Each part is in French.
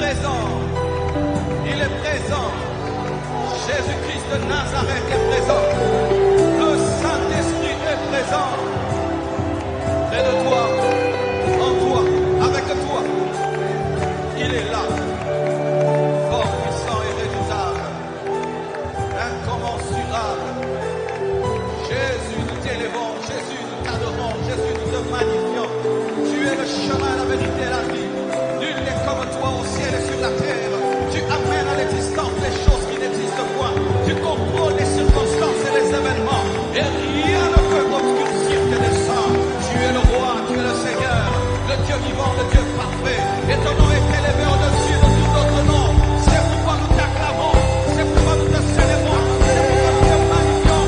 présent. Il est présent. Jésus-Christ de Nazareth est présent. Le Saint-Esprit est présent. Près de toi, en toi, avec toi. Il est là. Fort, puissant et redoutable. Incommensurable. Jésus, nous t'élevons. Jésus, nous t'adorons. Jésus, nous te magnifions. Tu es le chemin, la vérité et la vie. Nul n'est comme toi au ciel et sur la terre. Tu amènes à l'existence les choses qui n'existent point. Tu contrôles les circonstances et les événements. Et rien ne peut obscurcir tes desseins. Tu es le roi, tu es le Seigneur, le Dieu vivant, le Dieu parfait. Et ton nom est élevé au-dessus de tout autre nom. C'est pourquoi nous t'acclamons. C'est pourquoi nous te célébrons. C'est pourquoi nous te magnifions.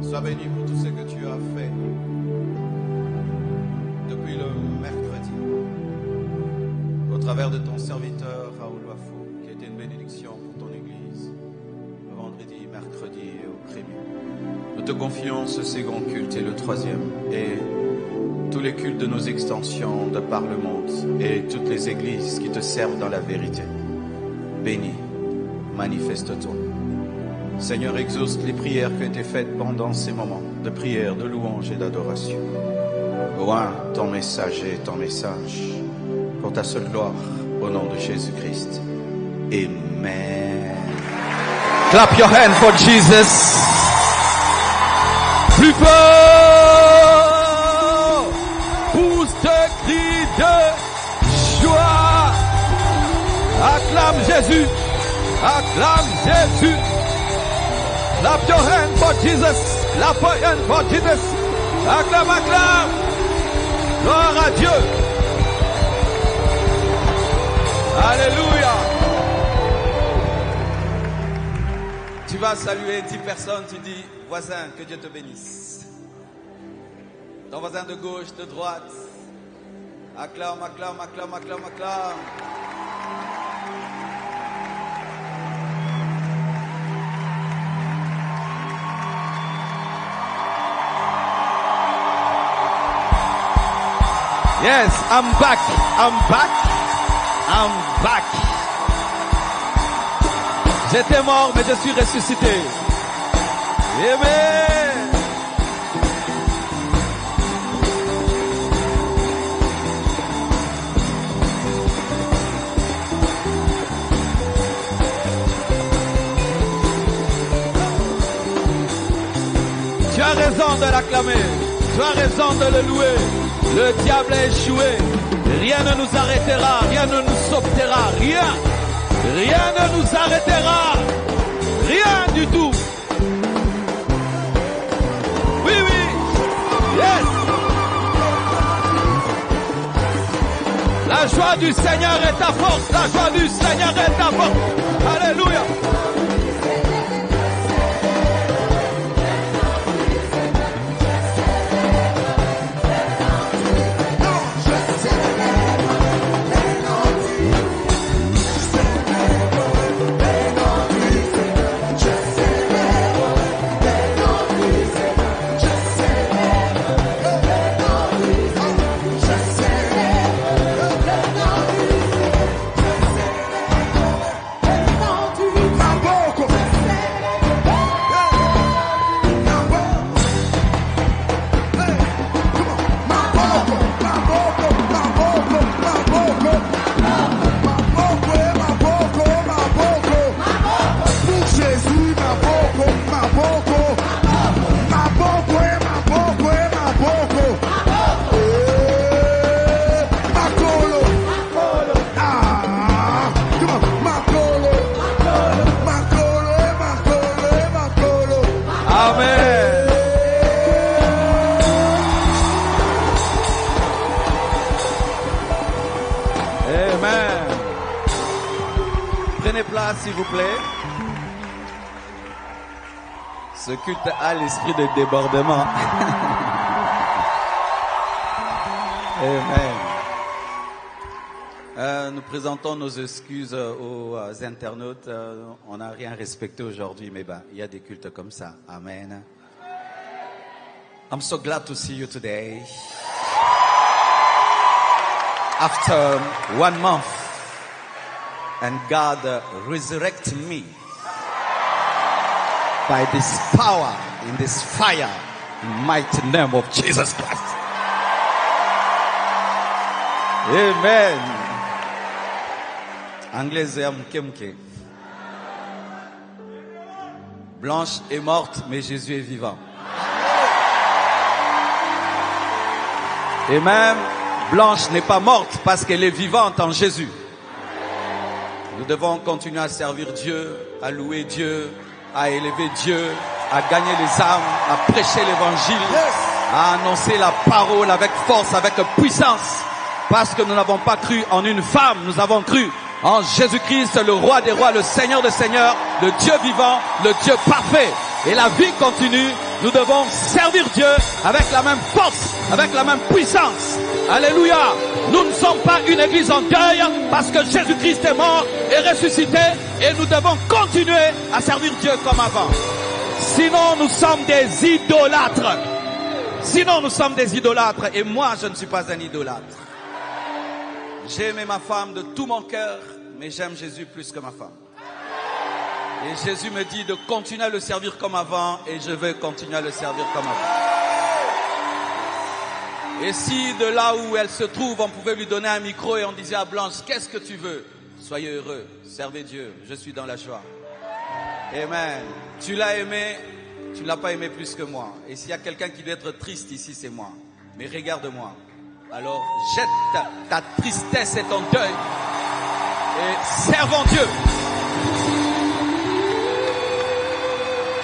Sois béni pour tout ce que tu as fait depuis le mercredi, au travers de ton serviteur Raoul Wafo, qui a été une bénédiction pour ton Église, le vendredi, mercredi et au Crémy. Nous te confions ce second culte et le troisième, et tous les cultes de nos extensions de par le monde, et toutes les églises qui te servent dans la vérité. Bénis, manifeste-toi. Seigneur, exauce les prières qui ont été faites pendant ces moments de prière, de louange et d'adoration. Loin ton message et ton message, pour ta seule gloire, au nom de Jésus-Christ. Amen. Clap your hand for Jesus. Plus fort. Pousse tes cris de joie. Acclame Jésus. Acclame Jésus. Clap your hand for Jesus. Clap your hand for Jesus. Acclame, acclame. Gloire à Dieu. Alléluia. Tu vas saluer 10 personnes, tu dis, voisin, que Dieu te bénisse. Ton voisin de gauche, de droite. Acclame, acclame, acclame, acclame, acclame. Yes, I'm back. I'm back. I'm back. J'étais mort, mais je suis ressuscité. Amen. Tu as raison de l'acclamer. Tu as raison de le louer. Le diable a échoué. Rien ne nous arrêtera. Rien ne nous sauvera. Rien. Rien ne nous arrêtera. Rien du tout. Oui, oui. Yes. La joie du Seigneur est ta force. La joie du Seigneur est ta force. Alléluia. Prenez place, s'il vous plaît. Ce culte a l'esprit de débordement. Amen. Nous présentons nos excuses aux internautes. On n'a rien respecté aujourd'hui, mais il y a des cultes comme ça. Amen. I'm so glad to see you today. After 1 month, and God resurrected me by this power, in this fire, in the mighty name of Jesus Christ. Amen. Anglaise ya mke. Blanche est morte, mais Jésus est vivant. Et même Blanche n'est pas morte parce qu'elle est vivante en Jésus. Nous devons continuer à servir Dieu, à louer Dieu, à élever Dieu, à gagner les âmes, à prêcher l'évangile, à annoncer la parole avec force, avec puissance. Parce que nous n'avons pas cru en une femme, nous avons cru en Jésus-Christ, le roi des rois, le Seigneur des seigneurs, le Dieu vivant, le Dieu parfait. Et la vie continue, nous devons servir Dieu avec la même force, avec la même puissance. Alléluia. Nous ne sommes pas une église en deuil parce que Jésus-Christ est mort et ressuscité et nous devons continuer à servir Dieu comme avant. Sinon, nous sommes des idolâtres. Sinon, nous sommes des idolâtres et moi, je ne suis pas un idolâtre. J'ai aimé ma femme de tout mon cœur, mais j'aime Jésus plus que ma femme. Et Jésus me dit de continuer à le servir comme avant et je vais continuer à le servir comme avant. Et si de là où elle se trouve, on pouvait lui donner un micro et on disait à Blanche, qu'est-ce que tu veux? Soyez heureux, servez Dieu, je suis dans la joie. Amen. Tu l'as aimé, tu ne l'as pas aimé plus que moi. Et s'il y a quelqu'un qui doit être triste ici, c'est moi. Mais regarde-moi. Alors jette ta tristesse et ton deuil et servons Dieu.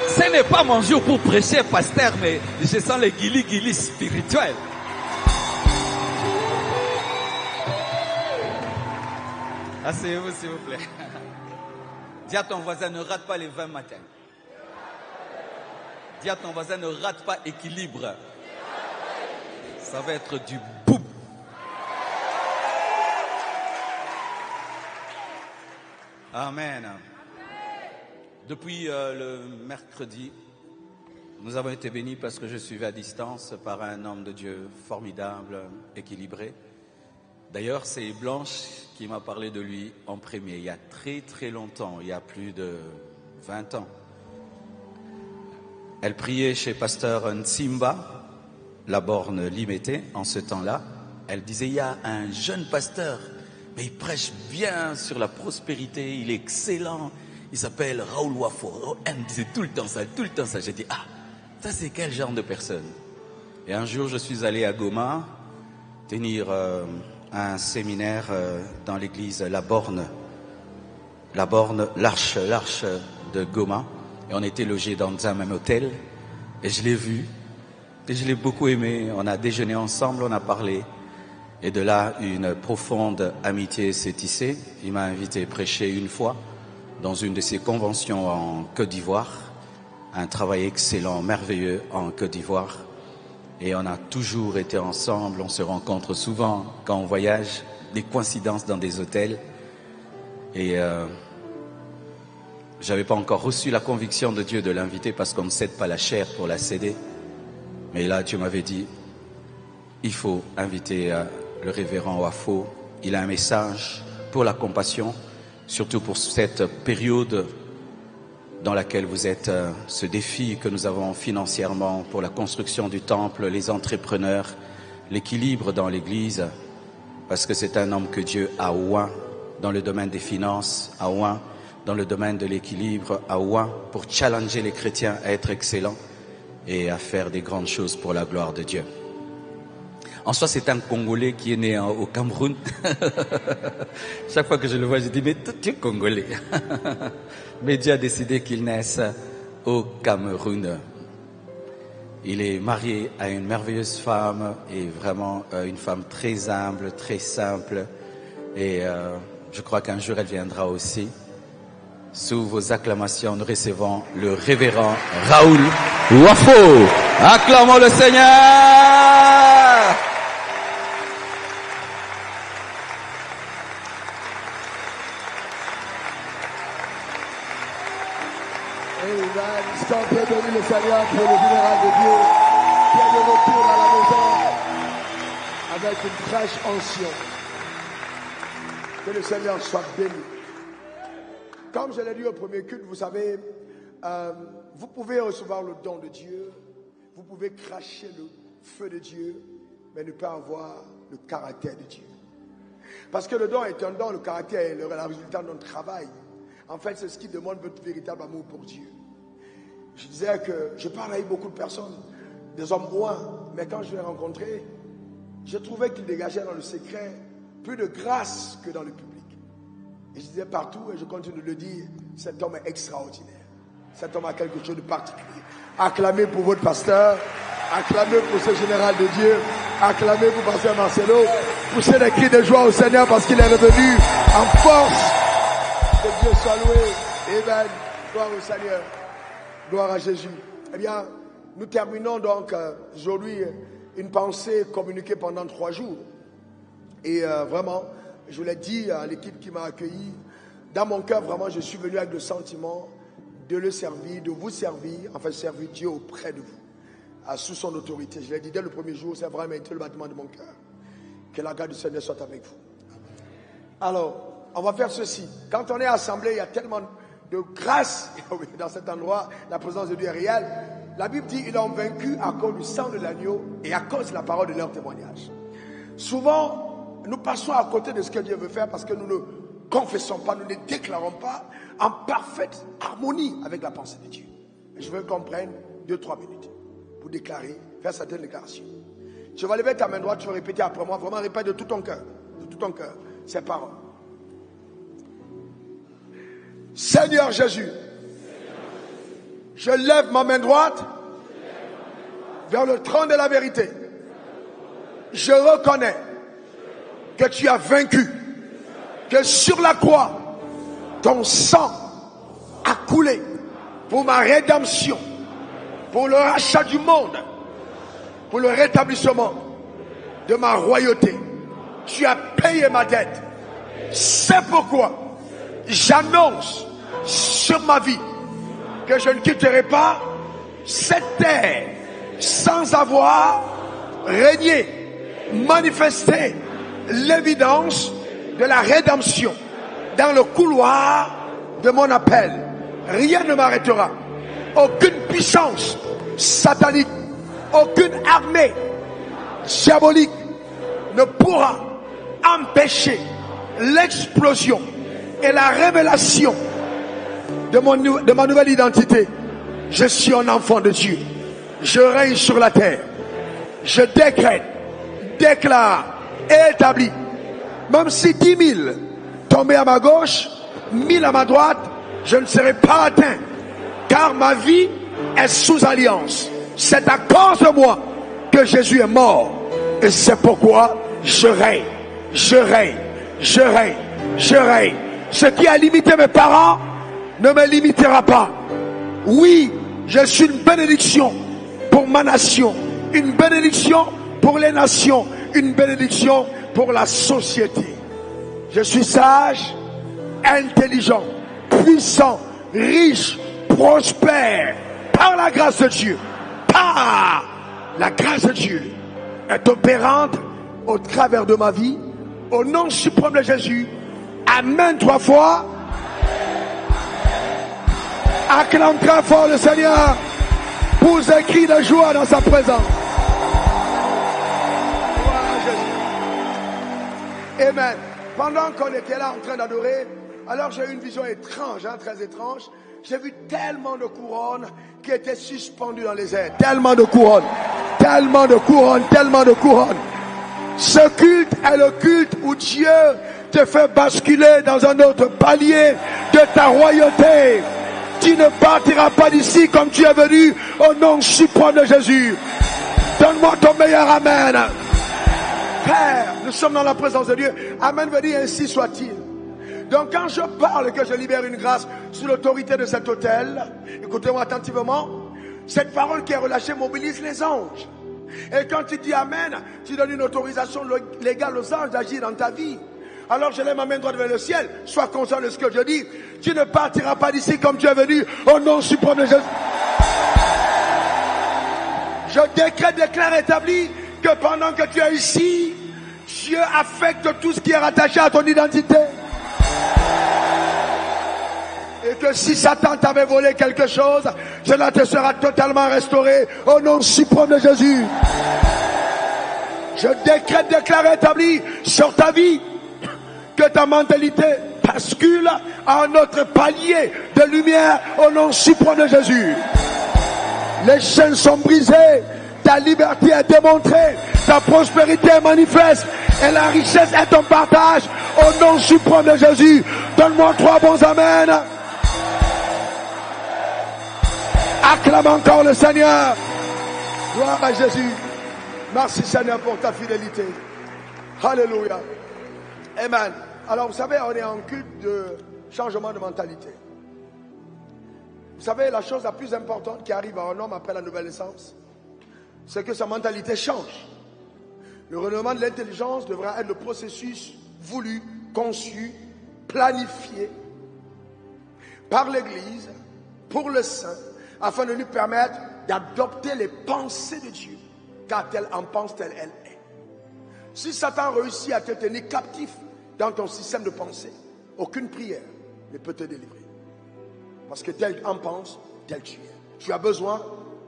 Ce n'est pas mon jour pour prêcher, pasteur, mais je sens les guili-guili spirituels. Asseyez-vous s'il vous plaît. Dis à ton voisin, ne rate pas les 20 matins. Dis à ton voisin, ne rate pas équilibre. Ça va être du boum. Amen. Depuis le mercredi, nous avons été bénis parce que je suivais à distance par un homme de Dieu formidable, équilibré. D'ailleurs, c'est Blanche qui m'a parlé de lui en premier, il y a très très longtemps, il y a plus de 20 ans. Elle priait chez pasteur Nsimba, la borne Limété, en ce temps-là. Elle disait, il y a un jeune pasteur, mais il prêche bien sur la prospérité, il est excellent. Il s'appelle Raoul Wafo. Elle me disait tout le temps ça, tout le temps ça. J'ai dit, ah, ça c'est quel genre de personne? Et un jour, je suis allé à Goma tenir un séminaire dans l'église La Borne, l'Arche de Goma. Et on était logés dans un même hôtel. Et je l'ai vu. Et je l'ai beaucoup aimé. On a déjeuné ensemble, on a parlé. Et de là, une profonde amitié s'est tissée. Il m'a invité à prêcher une fois dans une de ses conventions en Côte d'Ivoire. Un travail excellent, merveilleux en Côte d'Ivoire. Et on a toujours été ensemble, on se rencontre souvent quand on voyage, des coïncidences dans des hôtels. Et j'avais pas encore reçu la conviction de Dieu de l'inviter parce qu'on ne cède pas la chair pour la céder. Mais là, Dieu m'avait dit, il faut inviter le révérend Wafo. Il a un message pour la compassion, surtout pour cette période dans laquelle vous êtes, ce défi que nous avons financièrement pour la construction du temple, les entrepreneurs, l'équilibre dans l'église, parce que c'est un homme que Dieu a oint dans le domaine des finances, a oint dans le domaine de l'équilibre, a oint pour challenger les chrétiens à être excellents et à faire des grandes choses pour la gloire de Dieu. En soi, c'est un Congolais qui est né au Cameroun. Chaque fois que je le vois, je dis, mais tu es Congolais. Mais Dieu a décidé qu'il naisse au Cameroun. Il est marié à une merveilleuse femme et vraiment une femme très humble, très simple. Et je crois qu'un jour, elle viendra aussi. Sous vos acclamations, nous recevons le révérend Raoul Wafo. Acclamons le Seigneur. Amen. Est-ce qu'on peut bénir le Seigneur pour le général de Dieu qui est de retour à la maison avec une fraîche onction. Que le Seigneur soit béni. Comme je l'ai dit au premier culte, vous savez, vous pouvez recevoir le don de Dieu, vous pouvez cracher le feu de Dieu, mais ne pas avoir le caractère de Dieu. Parce que le don est un don, le caractère est le résultat d'un travail. En fait, c'est ce qui demande votre véritable amour pour Dieu. Je disais que je parle avec beaucoup de personnes, des hommes loin, mais quand je les rencontrais, je trouvais qu'ils dégageaient dans le secret plus de grâce que dans le public. Et je disais partout, et je continue de le dire, cet homme est extraordinaire. Cet homme a quelque chose de particulier. Acclamez pour votre pasteur, acclamez pour ce général de Dieu, acclamez pour pasteur Marcelo, poussez des cris de joie au Seigneur parce qu'il est revenu en force. Que Dieu soit loué. Amen. Gloire au Seigneur. Gloire à Jésus. Eh bien, nous terminons donc aujourd'hui une pensée communiquée pendant 3 jours. Et vraiment, je vous l'ai dit à l'équipe qui m'a accueilli, dans mon cœur, vraiment, je suis venu avec le sentiment de le servir, de vous servir, enfin servir Dieu auprès de vous, sous son autorité. Je l'ai dit dès le premier jour, c'est vraiment été le battement de mon cœur. Que la grâce du Seigneur soit avec vous. Alors, on va faire ceci. Quand on est assemblé, il y a tellement de grâce dans cet endroit, la présence de Dieu est réelle. La Bible dit qu'ils ont vaincu à cause du sang de l'agneau et à cause de la parole de leur témoignage. Souvent, nous passons à côté de ce que Dieu veut faire parce que nous ne confessons pas, nous ne déclarons pas en parfaite harmonie avec la pensée de Dieu. Je veux qu'on prenne 2-3 minutes pour déclarer, faire certaines déclarations. Tu vas lever ta main droite, tu vas répéter après moi, vraiment répète de tout ton cœur, ces paroles. Seigneur Jésus, je lève ma main droite vers le trône de la vérité. Je reconnais que tu as vaincu, que sur la croix, ton sang a coulé pour ma rédemption, pour le rachat du monde, pour le rétablissement de ma royauté. Tu as payé ma dette. C'est pourquoi j'annonce sur ma vie que je ne quitterai pas cette terre sans avoir régné, manifesté l'évidence de la rédemption dans le couloir de mon appel. Rien ne m'arrêtera. Aucune puissance satanique, aucune armée diabolique ne pourra empêcher l'explosion et la révélation de ma nouvelle identité. Je suis un enfant de Dieu. Je règne sur la terre. Je décrète, déclare et établis, même si 10 000 tombaient à ma gauche, 1000 à ma droite, je ne serai pas atteint, car ma vie est sous alliance. C'est à cause de moi que Jésus est mort, et c'est pourquoi je règne, je règne, je règne, je règne. Ce qui a limité mes parents ne me limitera pas. Oui, je suis une bénédiction pour ma nation, une bénédiction pour les nations, une bénédiction pour la société. Je suis sage, intelligent, puissant, riche, prospère, par la grâce de Dieu. Par la grâce de Dieu est opérante au travers de ma vie, au nom suprême de Jésus. Amen 3 fois. Acclame très fort le Seigneur pour ces cris de joie dans sa présence. Amen. Pendant qu'on était là en train d'adorer, alors j'ai eu une vision étrange, très étrange. J'ai vu tellement de couronnes qui étaient suspendues dans les airs. Tellement de couronnes, tellement de couronnes, tellement de couronnes. Ce culte est le culte où Dieu te fait basculer dans un autre palier de ta royauté. Tu ne partiras pas d'ici comme tu es venu au nom suprême de Jésus. Donne-moi ton meilleur amen. Père, nous sommes dans la présence de Dieu. Amen veut dire ainsi soit-il. Donc quand je parle et que je libère une grâce sous l'autorité de cet autel, écoutez-moi attentivement, cette parole qui est relâchée mobilise les anges. Et quand tu dis Amen, tu donnes une autorisation légale aux anges d'agir dans ta vie. Alors je lève ma main droite vers le ciel. Sois conscient de ce que je dis. Tu ne partiras pas d'ici comme tu es venu. Au nom suprême de Jésus. Je décrète, déclare, établis que pendant que tu es ici, Dieu affecte tout ce qui est rattaché à ton identité. Et que si Satan t'avait volé quelque chose, cela te sera totalement restauré au nom suprême de Jésus. Je décrète, déclare, établi sur ta vie que ta mentalité bascule à un autre palier de lumière au nom suprême de Jésus. Les chaînes sont brisées, ta liberté est démontrée, ta prospérité est manifeste et la richesse est ton partage au nom suprême de Jésus. Donne-moi 3 bons amen. Acclame encore le Seigneur. Gloire à Jésus. Merci Seigneur pour ta fidélité. Alléluia. Amen. Alors vous savez, on est en culte de changement de mentalité. Vous savez, la chose la plus importante qui arrive à un homme après la nouvelle naissance, c'est que sa mentalité change. Le renouvellement de l'intelligence devra être le processus voulu, conçu, planifié par l'Église, pour le saint, afin de lui permettre d'adopter les pensées de Dieu, car tel en pense, telle elle est. Si Satan réussit à te tenir captif dans ton système de pensée, aucune prière ne peut te délivrer. Parce que tel en pense, tel tu es. Tu as besoin,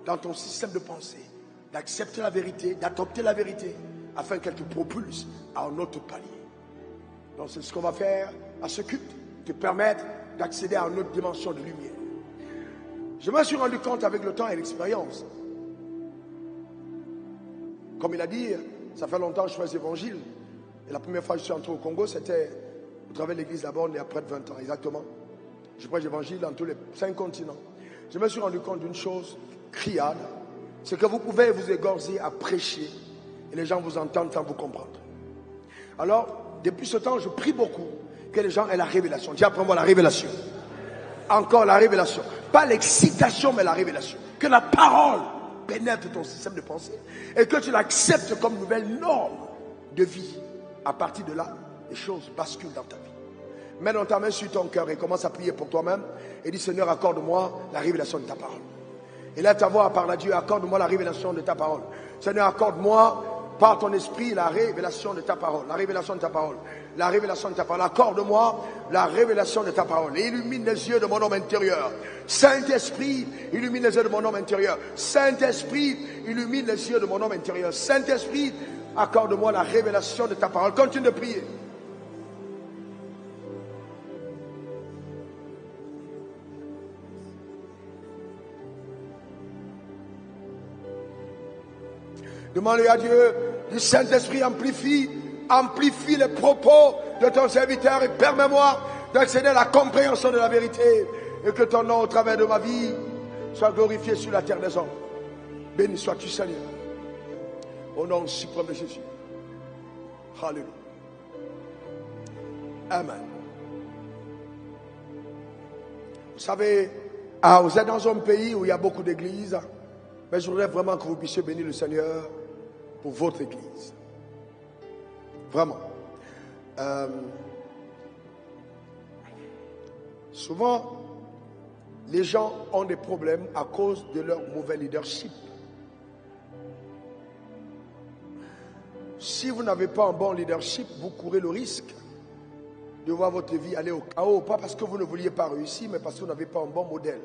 dans ton système de pensée, d'accepter la vérité, d'adopter la vérité, afin qu'elle te propulse à un autre palier. Donc c'est ce qu'on va faire à ce culte, te permettre d'accéder à une autre dimension de lumière. Je me suis rendu compte avec le temps et l'expérience. Comme il a dit, ça fait longtemps que je fais l'évangile. Et la première fois que je suis entré au Congo, c'était au travers de l'église d'abord, il y a près de 20 ans, exactement. Je prêche l'évangile dans tous les 5 continents. Je me suis rendu compte d'une chose criarde, c'est que vous pouvez vous égorger à prêcher et les gens vous entendent sans vous comprendre. Alors, depuis ce temps, je prie beaucoup que les gens aient la révélation. Dis après moi la révélation. Encore la révélation. Pas l'excitation, mais la révélation. Que la parole pénètre ton système de pensée et que tu l'acceptes comme nouvelle norme de vie. À partir de là, les choses basculent dans ta vie. Mets dans ta main sur ton cœur et commence à prier pour toi-même et dis Seigneur, accorde-moi la révélation de ta parole. Et là ta voix parle à Dieu, accorde-moi la révélation de ta parole. Seigneur, accorde-moi par ton esprit la révélation de ta parole, la révélation de ta parole, la révélation de ta parole. Accorde-moi la révélation de ta parole et illumine les yeux de mon homme intérieur. Saint-Esprit, illumine les yeux de mon homme intérieur. Saint-Esprit, illumine les yeux de mon homme intérieur. Saint-Esprit, accorde-moi la révélation de ta parole. Continue de prier. Demande-lui à Dieu, du Saint-Esprit amplifie les propos de ton serviteur et permets-moi d'accéder à la compréhension de la vérité et que ton nom au travers de ma vie soit glorifié sur la terre des hommes. Béni sois-tu Seigneur. Au nom suprême de Jésus. Alléluia. Amen. Vous savez, vous êtes dans un pays où il y a beaucoup d'églises, mais je voudrais vraiment que vous puissiez bénir le Seigneur pour votre église. Vraiment. Souvent, les gens ont des problèmes à cause de leur mauvais leadership. Si vous n'avez pas un bon leadership, vous courez le risque de voir votre vie aller au chaos, pas parce que vous ne vouliez pas réussir, mais parce que vous n'avez pas un bon modèle.